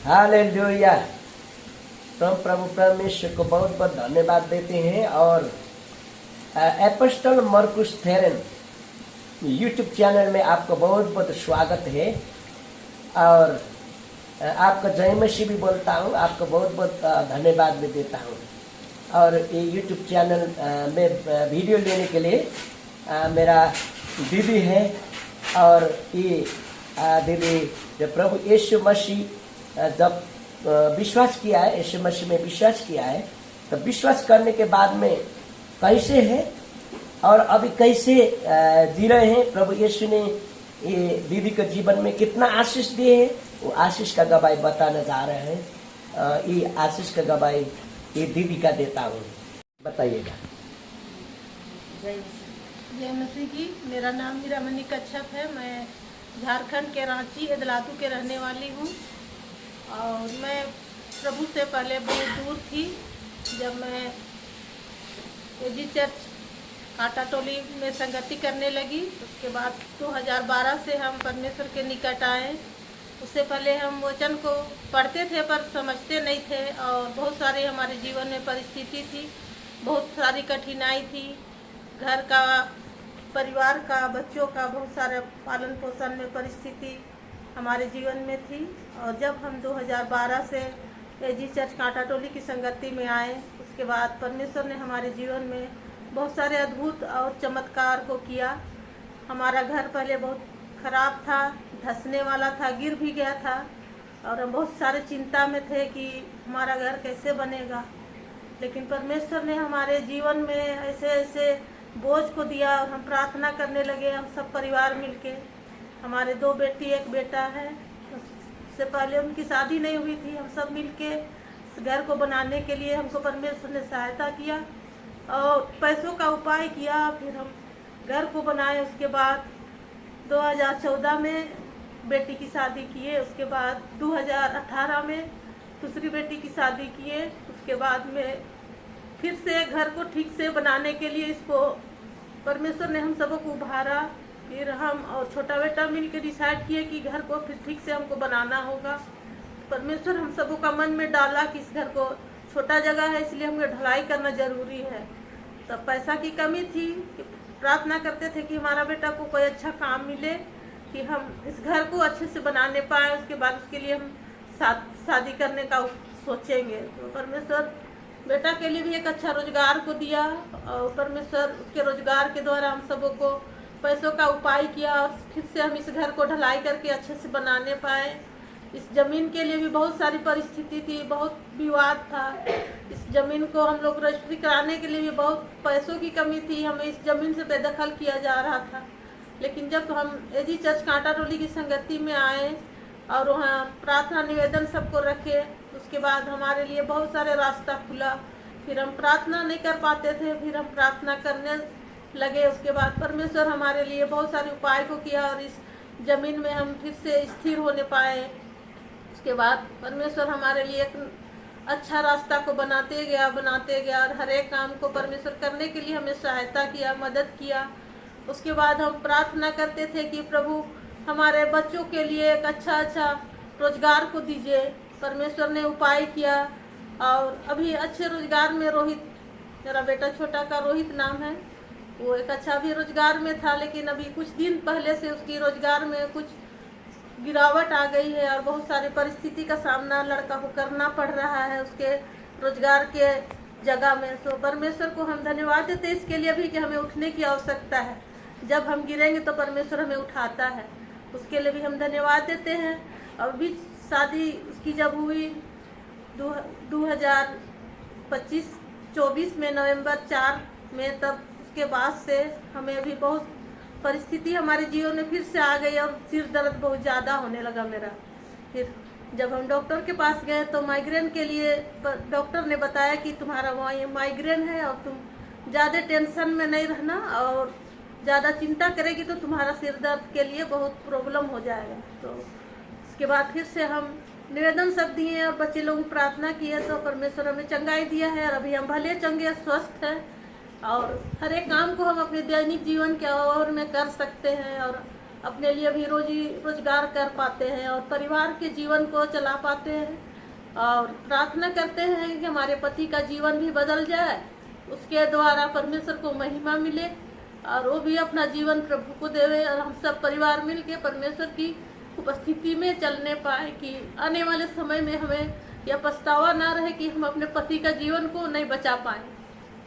Hallelujah. तो हम प्रभु परमेश्वर को बहुत बहुत धन्यवाद देते हैं। और एपोस्टल मरकुस थेरेन यूट्यूब चैनल में आपका बहुत बहुत स्वागत है। और आपका जय मसीह भी बोलता हूँ, आपको बहुत बहुत धन्यवाद भी देता हूँ। और ये यूट्यूब चैनल में वीडियो लेने के लिए मेरा दीदी है। और ये दीदी जब प्रभु यीशु मसीह जब विश्वास किया है, यीशु मसीह में विश्वास किया है, तो विश्वास करने के बाद में कैसे है और अभी कैसे जी रहे हैं, प्रभु यीशु ने ये दीदी के जीवन में कितना आशीष दिए हैं, वो आशीष का गवाही बताने जा रहे हैं। ये आशीष का गवाही ये दीदी का देता हूँ, बताइएगा। जय मसीह की। मेरा नाम मीरामणि कच्छप है। मैं झारखंड के रांची एदलातू के रहने वाली हूँ। और मैं प्रभु से पहले बहुत दूर थी। जब मैं एजी चर्च काटा टोली में संगति करने लगी, उसके बाद 2012 से हम परमेश्वर के निकट आए। उससे पहले हम वचन को पढ़ते थे पर समझते नहीं थे, और बहुत सारी हमारे जीवन में परिस्थिति थी, बहुत सारी कठिनाई थी, घर का, परिवार का, बच्चों का बहुत सारे पालन पोषण में परिस्थिति हमारे जीवन में थी। और जब हम 2012 से एजी चर्च कांटा टोली की संगति में आए, उसके बाद परमेश्वर ने हमारे जीवन में बहुत सारे अद्भुत और चमत्कार को किया। हमारा घर पहले बहुत खराब था, धंसने वाला था, गिर भी गया था, और हम बहुत सारे चिंता में थे कि हमारा घर कैसे बनेगा। लेकिन परमेश्वर ने हमारे जीवन में ऐसे ऐसे बोझ को दिया, और हम प्रार्थना करने लगे। हम सब परिवार मिलके, हमारे 2 बेटी 1 बेटा है। उससे पहले उनकी शादी नहीं हुई थी। हम सब मिलके इस घर को बनाने के लिए हमको परमेश्वर ने सहायता किया और पैसों का उपाय किया। फिर हम घर को बनाए। उसके बाद 2014 में बेटी की शादी किए। उसके बाद 2018 में दूसरी बेटी की शादी किए। उसके बाद में फिर से घर को ठीक से बनाने के लिए इसको परमेश्वर ने हम सबको उभारा। फिर हम और छोटा बेटा मिलकर डिसाइड किए कि घर को फिर ठीक से हमको बनाना होगा। परमेश्वर हम सबों का मन में डाला कि इस घर को, छोटा जगह है इसलिए हमें ढलाई करना जरूरी है। तब पैसा की कमी थी, प्रार्थना करते थे कि हमारा बेटा को कोई अच्छा काम मिले कि हम इस घर को अच्छे से बनाने पाए। उसके बाद उसके लिए हम शादी करने का सोचेंगे। तो परमेश्वर बेटा के लिए भी एक अच्छा रोजगार को दिया, और परमेश्वर उसके रोजगार के द्वारा हम सबों को पैसों का उपाय किया, और फिर से हम इस घर को ढलाई करके अच्छे से बनाने पाए। इस जमीन के लिए भी बहुत सारी परिस्थिति थी, बहुत विवाद था। इस जमीन को हम लोग रजिस्ट्री कराने के लिए भी बहुत पैसों की कमी थी। हमें इस जमीन से बेदखल किया जा रहा था। लेकिन जब हम एजी चर्च कांटा टोली की संगति में आए और वहाँ प्रार्थना निवेदन सबको रखे, उसके बाद हमारे लिए बहुत सारे रास्ता खुला। फिर हम प्रार्थना नहीं कर पाते थे, फिर हम प्रार्थना करने लगे। उसके बाद परमेश्वर हमारे लिए बहुत सारे उपाय को किया, और इस जमीन में हम फिर से स्थिर होने पाए। उसके बाद परमेश्वर हमारे लिए एक अच्छा रास्ता को बनाते गया, और हर एक काम को परमेश्वर करने के लिए हमें सहायता किया, मदद किया। उसके बाद हम प्रार्थना करते थे कि प्रभु हमारे बच्चों के लिए एक अच्छा रोजगार को दीजिए। परमेश्वर ने उपाय किया, और अभी अच्छे रोजगार में रोहित, मेरा बेटा छोटा का रोहित नाम है, वो एक अच्छा भी रोजगार में था। लेकिन अभी कुछ दिन पहले से उसकी रोजगार में कुछ गिरावट आ गई है, और बहुत सारी परिस्थिति का सामना लड़का को करना पड़ रहा है उसके रोजगार के जगह में। तो परमेश्वर को हम धन्यवाद देते हैं इसके लिए भी कि हमें उठने की आवश्यकता है। जब हम गिरेंगे तो परमेश्वर हमें उठाता है, उसके लिए भी हम धन्यवाद देते हैं। और भी शादी उसकी जब हुई 2024 में नवंबर 4 में, तब उसके बाद से हमें अभी बहुत परिस्थिति हमारे जीवन में फिर से आ गई, और सिर दर्द बहुत ज़्यादा होने लगा मेरा। फिर जब हम डॉक्टर के पास गए तो माइग्रेन के लिए डॉक्टर ने बताया कि तुम्हारा माइग्रेन है, और तुम ज़्यादा टेंशन में नहीं रहना, और ज़्यादा चिंता करेगी तो तुम्हारा सिर दर्द के लिए बहुत प्रॉब्लम हो जाएगा। तो उसके बाद फिर से हम निवेदन सब दिए, और बच्चे लोग प्रार्थना किए, तो परमेश्वर हमें चंगाई दिया है, और अभी हम भले चंगे स्वस्थ हैं, और हर एक काम को हम अपने दैनिक जीवन के और में कर सकते हैं। और अपने लिए भी रोजी रोजगार कर पाते हैं और परिवार के जीवन को चला पाते हैं। और प्रार्थना करते हैं कि हमारे पति का जीवन भी बदल जाए, उसके द्वारा परमेश्वर को महिमा मिले और वो भी अपना जीवन प्रभु को देवे और हम सब परिवार मिल के परमेश्वर की उपस्थिति में चलने पाए कि आने वाले समय में हमें यह पछतावा ना रहे कि हम अपने पति का जीवन को नहीं बचा पाए।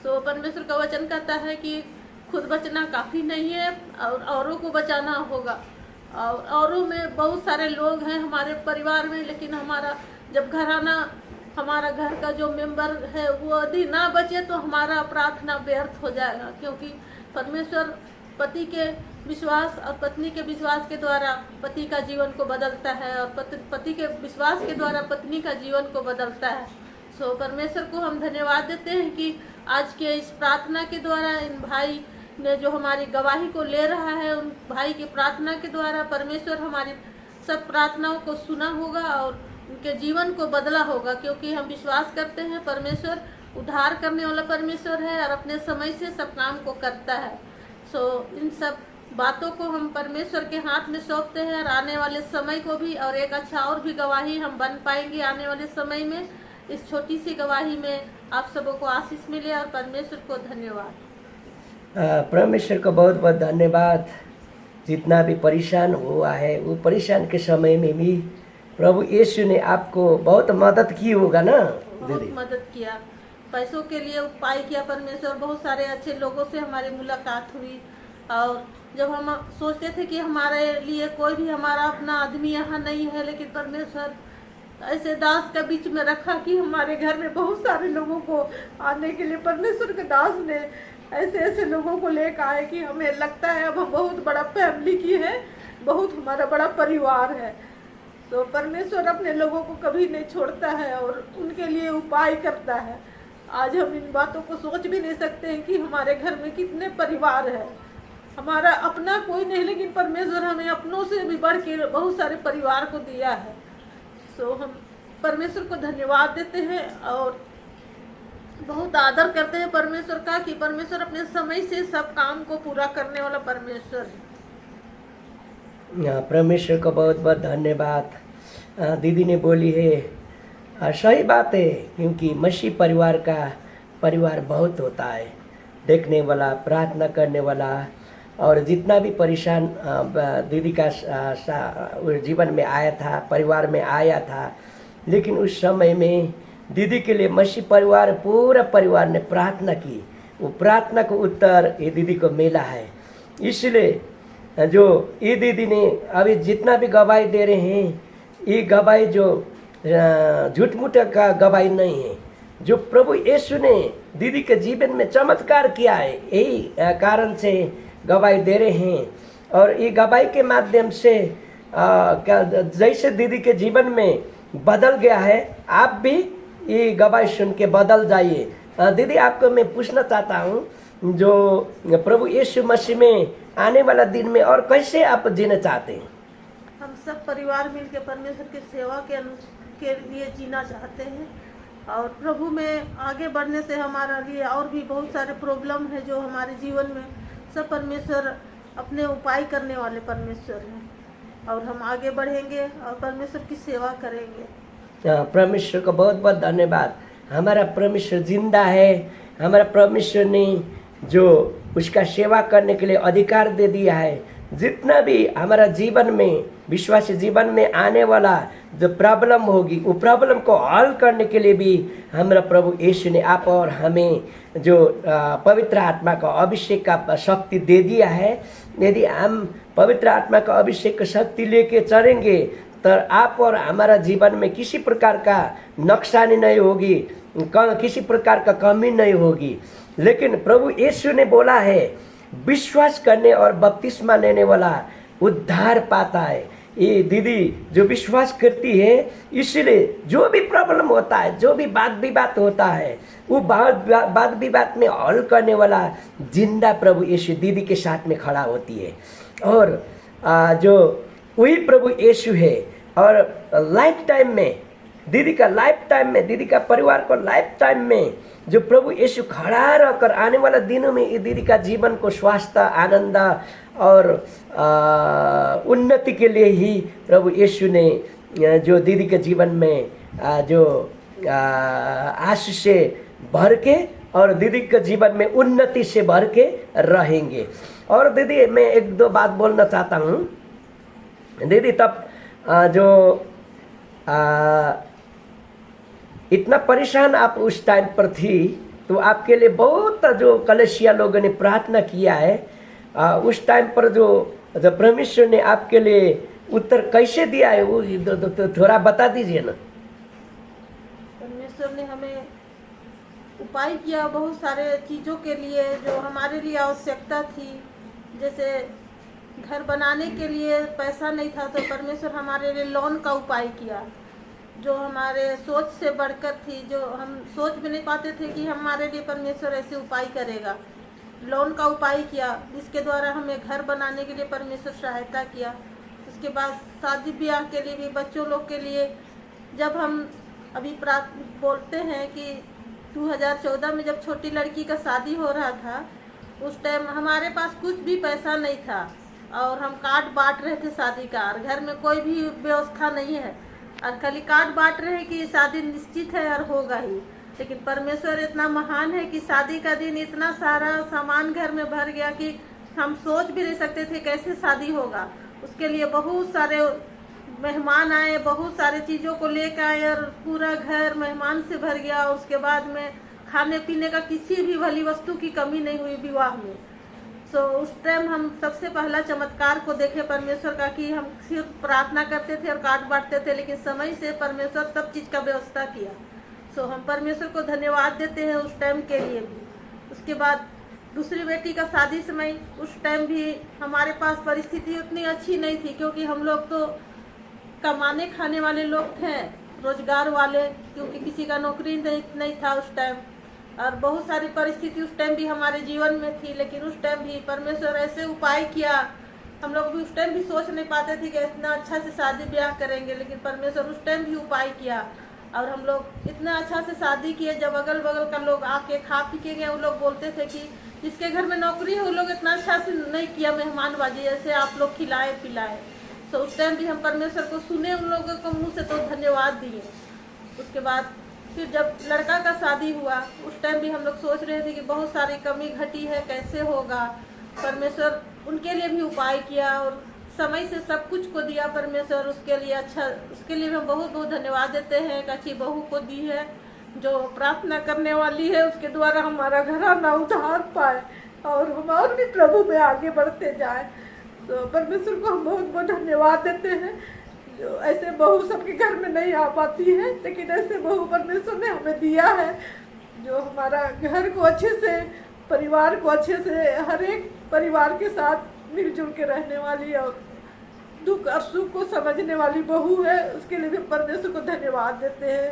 सो परमेश्वर का वचन कहता है कि खुद बचना काफ़ी नहीं है और औरों को बचाना होगा। और औरों में बहुत सारे लोग हैं हमारे परिवार में, लेकिन हमारा जब घराना, हमारा घर का जो मेंबर है वो यदि ना बचे तो हमारा प्रार्थना व्यर्थ हो जाएगा, क्योंकि परमेश्वर पति के विश्वास और पत्नी के विश्वास के द्वारा पति का जीवन को बदलता है और पति के विश्वास के द्वारा पत्नी का जीवन को बदलता है। सो परमेश्वर को हम धन्यवाद देते हैं कि आज के इस प्रार्थना के द्वारा इन भाई ने जो हमारी गवाही को ले रहा है, उन भाई की प्रार्थना के द्वारा परमेश्वर हमारी सब प्रार्थनाओं को सुना होगा और उनके जीवन को बदला होगा, क्योंकि हम विश्वास करते हैं परमेश्वर उद्धार करने वाला परमेश्वर है और अपने समय से सब काम को करता है। सो इन सब बातों को हम परमेश्वर के हाथ में सौंपते हैं और आने वाले समय को भी, और एक अच्छा और भी गवाही हम बन पाएंगे आने वाले समय में। इस छोटी सी गवाही में आप सबों को आशीष मिले और परमेश्वर को धन्यवाद। परमेश्वर को बहुत बहुत धन्यवाद। जितना भी परेशान हुआ है वो परेशान के समय में भी प्रभु यीशु ने आपको बहुत मदद की होगा ना बहुत दीदी? मदद किया, पैसों के लिए उपाय किया परमेश्वर। बहुत सारे अच्छे लोगों से हमारी मुलाकात हुई और जब हम सोचते थे कि हमारे लिए कोई भी हमारा अपना आदमी यहाँ नहीं है, लेकिन परमेश्वर ऐसे दास के बीच में रखा कि हमारे घर में बहुत सारे लोगों को आने के लिए परमेश्वर के दास ने ऐसे ऐसे लोगों को लेकर आए कि हमें लगता है अब हम बहुत बड़ा फैमिली की है, बहुत हमारा बड़ा परिवार है। तो परमेश्वर अपने लोगों को कभी नहीं छोड़ता है और उनके लिए उपाय करता है। आज हम इन बातों को सोच भी नहीं सकते हैं कि हमारे घर में कितने परिवार है। हमारा अपना कोई नहीं, लेकिन परमेश्वर हमें अपनों से भी बढ़ के बहुत सारे परिवार को दिया है। सो हम परमेश्वर को धन्यवाद देते हैं और बहुत आदर करते हैं परमेश्वर का कि परमेश्वर अपने समय से सब काम को पूरा करने वाला परमेश्वर है। परमेश्वर को बहुत बहुत धन्यवाद। दीदी ने बोली है सही बात है, क्योंकि मसीह परिवार बहुत होता है, देखने वाला, प्रार्थना करने वाला। और जितना भी परेशान दीदी का जीवन में आया था, परिवार में आया था, लेकिन उस समय में दीदी के लिए मसीह परिवार, पूरा परिवार ने प्रार्थना की। वो प्रार्थना को उत्तर ये दीदी को मिला है। इसलिए जो ये दीदी ने अभी जितना भी गवाही दे रहे हैं, ये गवाही जो झूठ मूठ का गवाही नहीं है, जो प्रभु यीशु ने दीदी के जीवन में चमत्कार किया है, यही कारण से गवाही दे रहे हैं। और ये गवाही के माध्यम से जैसे दीदी के जीवन में बदल गया है, आप भी ये गवाही सुन के बदल जाइए। दीदी आपको मैं पूछना चाहता हूँ, जो प्रभु यीशु मसीह में आने वाला दिन में और कैसे आप जीना चाहते हैं? हम सब परिवार मिलकर परमेश्वर की सेवा के लिए जीना चाहते हैं और प्रभु में आगे बढ़ने से हमारा लिए और भी बहुत सारे प्रॉब्लम है जो हमारे जीवन में, सब परमेश्वर अपने उपाय करने वाले परमेश्वर हैं और हम आगे बढ़ेंगे और परमेश्वर की सेवा करेंगे। परमेश्वर को बहुत बहुत धन्यवाद। हमारा परमेश्वर जिंदा है। हमारा परमेश्वर ने जो उसका सेवा करने के लिए अधिकार दे दिया है। जितना भी हमारा जीवन में, विश्वासी जीवन में आने वाला जो प्रॉब्लम होगी, वो प्रॉब्लम को हल करने के लिए भी हमारा प्रभु यीशु ने आप और हमें जो पवित्र आत्मा का अभिषेक का शक्ति दे दिया है। यदि हम पवित्र आत्मा का अभिषेक का शक्ति लेके चलेंगे तो आप और हमारा जीवन में किसी प्रकार का नुकसानी नहीं होगी, किसी प्रकार का कमी नहीं होगी। लेकिन प्रभु यीशु ने बोला है, विश्वास करने और बपतिस्मा लेने वाला उद्धार पाता है। ये दीदी जो विश्वास करती है, इसलिए जो भी प्रॉब्लम होता है, जो भी वाद विवाद होता है, वो वाद विवाद में हल करने वाला जिंदा प्रभु यीशु दीदी के साथ में खड़ा होती है। और जो वही प्रभु यीशु है और लाइफ टाइम में दीदी का लाइफ टाइम में, दीदी का परिवार को लाइफ टाइम में जो प्रभु यीशु खड़ा रहकर आने वाला दिनों में ये दीदी का जीवन को स्वास्थ्य, आनंद और उन्नति के लिए ही प्रभु यीशु ने जो दीदी के जीवन में जो आशीष से भर के और दीदी के जीवन में उन्नति से भर के रहेंगे। और दीदी मैं एक दो बात बोलना चाहता हूँ। दीदी तब जो इतना परेशान आप उस टाइम पर थी, तो आपके लिए बहुत जो कलेसिया लोगों ने प्रार्थना किया है, उस टाइम पर जो परमेश्वर ने आपके लिए उत्तर कैसे दिया है वो थोड़ा बता दीजिए ना। परमेश्वर ने हमें उपाय किया बहुत सारे चीज़ों के लिए जो हमारे लिए आवश्यकता थी। जैसे घर बनाने के लिए पैसा नहीं था तो परमेश्वर हमारे लिए लोन का उपाय किया, जो हमारे सोच से बढ़कर थी, जो हम सोच भी नहीं पाते थे कि हमारे लिए परमेश्वर ऐसे उपाय करेगा। लोन का उपाय किया जिसके द्वारा हमें घर बनाने के लिए परमेश्वर सहायता किया। उसके बाद शादी ब्याह के लिए भी, बच्चों लोग के लिए, जब हम अभी बोलते हैं कि 2014 में जब छोटी लड़की का शादी हो रहा था, उस टाइम हमारे पास कुछ भी पैसा नहीं था और हम कार्ड बांट रहे थे शादी का, और घर में कोई भी व्यवस्था नहीं है और खाली कार्ड बांट रहे कि शादी निश्चित है और होगा ही। लेकिन परमेश्वर इतना महान है कि शादी का दिन इतना सारा सामान घर में भर गया कि हम सोच भी नहीं सकते थे कैसे शादी होगा। उसके लिए बहुत सारे मेहमान आए, बहुत सारे चीज़ों को लेकर आए और पूरा घर मेहमान से भर गया। उसके बाद में खाने पीने का किसी भी भली वस्तु की कमी नहीं हुई विवाह में। सो उस टाइम हम सबसे पहला चमत्कार को देखे परमेश्वर का कि हम सिर्फ प्रार्थना करते थे और कार्ड बांटते थे, लेकिन समय से परमेश्वर सब चीज़ का व्यवस्था किया। सो हम परमेश्वर को धन्यवाद देते हैं उस टाइम के लिए भी। उसके बाद दूसरी बेटी का शादी समय, उस टाइम भी हमारे पास परिस्थिति उतनी अच्छी नहीं थी क्योंकि हम लोग तो कमाने खाने वाले लोग थे, रोजगार वाले, क्योंकि किसी का नौकरी नहीं था उस टाइम। और बहुत सारी परिस्थिति उस टाइम भी हमारे जीवन में थी, लेकिन उस टाइम भी परमेश्वर ऐसे उपाय किया। हम लोग भी उस टाइम भी सोच नहीं पाते थे कि इतना अच्छा से शादी ब्याह करेंगे, लेकिन परमेश्वर उस टाइम भी उपाय किया और हम लोग इतना अच्छा से शादी किए। जब अगल बगल का लोग आके खा पी के गए, वो लोग बोलते थे कि जिसके घर में नौकरी है वो लोग इतना अच्छा से नहीं किया मेहमानबाजी, जैसे आप लोग खिलाए पिलाए। तो उस टाइम भी हम परमेश्वर को सुने, उन लोगों को मुँह से तो धन्यवाद दिए। उसके बाद फिर जब लड़का का शादी हुआ, उस टाइम भी हम लोग सोच रहे थे कि बहुत सारी कमी घटी है, कैसे होगा। परमेश्वर उनके लिए भी उपाय किया और समय से सब कुछ को दिया परमेश्वर। उसके लिए अच्छा, उसके लिए हम बहुत बहुत धन्यवाद देते हैं। एक अच्छी बहू को दी है जो प्रार्थना करने वाली है, उसके द्वारा हमारा घराना उधार पाए और हम और भी प्रभु में आगे बढ़ते जाए। तो परमेश्वर को हम बहुत बहुत धन्यवाद देते हैं। जो ऐसे बहू सबके घर में नहीं आ पाती है, लेकिन ऐसे बहू परमेश्वर ने हमें दिया है जो हमारा घर को अच्छे से, परिवार को अच्छे से, हर एक परिवार के साथ मिलजुल के रहने वाली और दुख और सुख को समझने वाली बहू है। उसके लिए भी परमेश्वर को धन्यवाद देते हैं।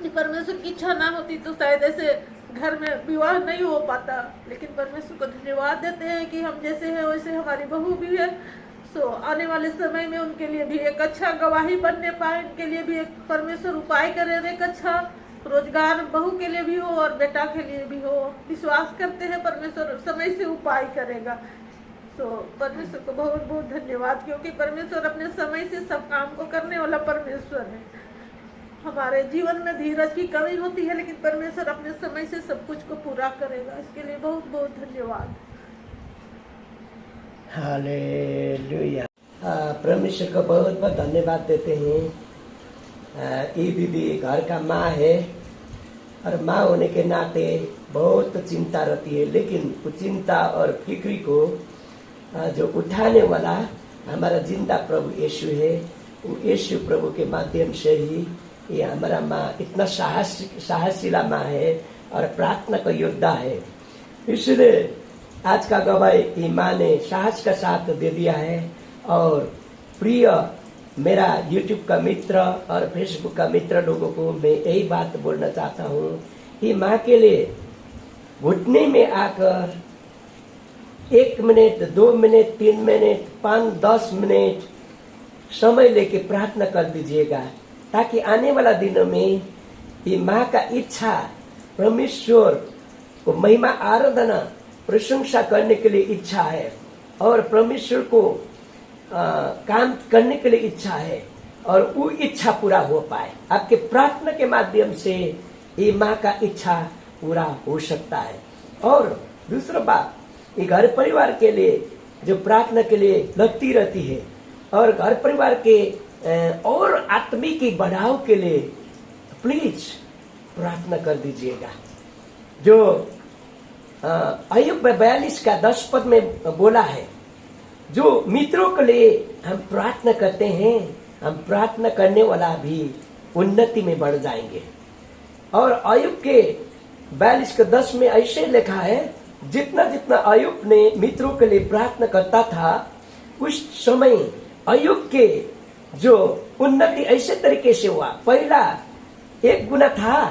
परमेश्वर की इच्छा ना होती तो शायद ऐसे घर में विवाह नहीं हो पाता, लेकिन परमेश्वर को धन्यवाद देते हैं कि हम जैसे हैं वैसे हमारी बहू भी है। सो आने वाले समय में उनके लिए भी एक अच्छा गवाही बनने पाए, उनके लिए भी एक परमेश्वर उपाय करे, एक अच्छा रोजगार बहू के लिए भी हो और बेटा के लिए भी हो। विश्वास करते हैं परमेश्वर समय से उपाय करेगा। सो परमेश्वर को बहुत बहुत धन्यवाद, क्योंकि परमेश्वर अपने समय से सब काम को करने वाला परमेश्वर है। हमारे जीवन में धीरज की कमी होती है, लेकिन परमेश्वर अपने समय से सब कुछ को पूरा करेगा। इसके लिए बहुत बहुत धन्यवाद। हालेलुया। परमेश्वर को बहुत बहुत धन्यवाद देते हैं। ये दीदी घर का माँ है और माँ होने के नाते बहुत चिंता रहती है, लेकिन वो चिंता और फिक्री को जो उठाने वाला हमारा जिंदा प्रभु यीशु है। वो यीशु प्रभु के माध्यम से ही ये हमारा माँ इतना साहसीला माँ है और प्रार्थना का योद्धा है। इसलिए आज का गवाही माँ ने साहस का साथ दे दिया है। और प्रिय मेरा YouTube का मित्र और Facebook का मित्र लोगों को मैं यही बात बोलना चाहता हूँ कि माँ के लिए घुटने में आकर 1 मिनट, 2 मिनट, 3 मिनट, 5-10 मिनट समय लेके प्रार्थना कर दीजिएगा। ताकि आने वाला दिनों में ये माँ का इच्छा परमेश्वर को महिमा आराधना प्रशंसा करने के लिए इच्छा है और परमेश्वर को काम करने के लिए इच्छा है और वो इच्छा पूरा हो पाए। आपके प्रार्थना के माध्यम से ये माँ का इच्छा पूरा हो सकता है। और दूसरा बात, ये घर परिवार के लिए जो प्रार्थना के लिए लगती रहती है और घर परिवार के और आत्मिक बढ़ाव के लिए प्लीज प्रार्थना कर दीजिएगा। जो अय्यूब 42 का 10 पद में बोला है, जो मित्रों के लिए हम प्रार्थना करते हैं, हम प्रार्थना करने वाला भी उन्नति में बढ़ जाएंगे। और अय्यूब के 42 के 10 में ऐसे लिखा है, जितना जितना अय्यूब ने मित्रों के लिए प्रार्थना करता था, उस समय अय्यूब के जो उन्नति ऐसे तरीके से हुआ। पहला 1 गुना था,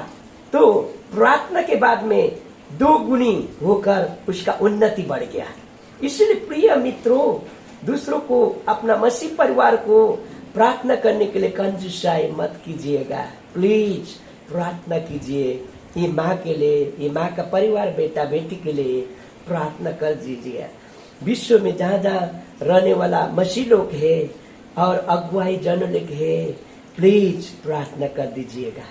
तो प्रार्थना के बाद में 2 गुनी होकर उसका उन्नति बढ़ गया। इसलिए प्रिय मित्रों, दूसरों को, अपना मसीह परिवार को प्रार्थना करने के लिए कंजूसाई मत कीजिएगा। प्लीज प्रार्थना कीजिए। ये माँ के लिए, ये माँ का परिवार, बेटा बेटी के लिए प्रार्थना कर दीजिए। विश्व में जहाँ जहाँ रहने वाला मसीह लोग है और अगुवाई जन लोग है, प्लीज प्रार्थना कर दीजिएगा,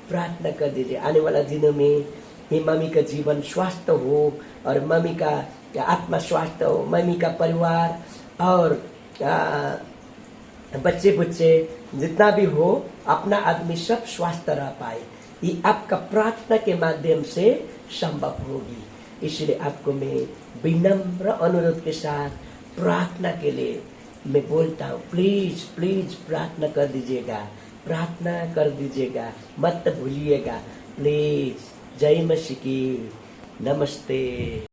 प्रार्थना कर दीजिए। आने वाला दिनों में ये मम्मी का जीवन स्वस्थ हो और मम्मी का आत्मा स्वस्थ हो, मम्मी का परिवार और बच्चे बुच्चे जितना भी हो, अपना आदमी सब स्वस्थ रह पाए। ये आपका प्रार्थना के माध्यम से संभव होगी। इसलिए आपको मैं विनम्र अनुरोध के साथ प्रार्थना के लिए मैं बोलता हूँ, प्लीज प्लीज प्रार्थना कर दीजिएगा, प्रार्थना कर दीजिएगा, मत भूलिएगा प्लीज। जय मसीह की। नमस्ते।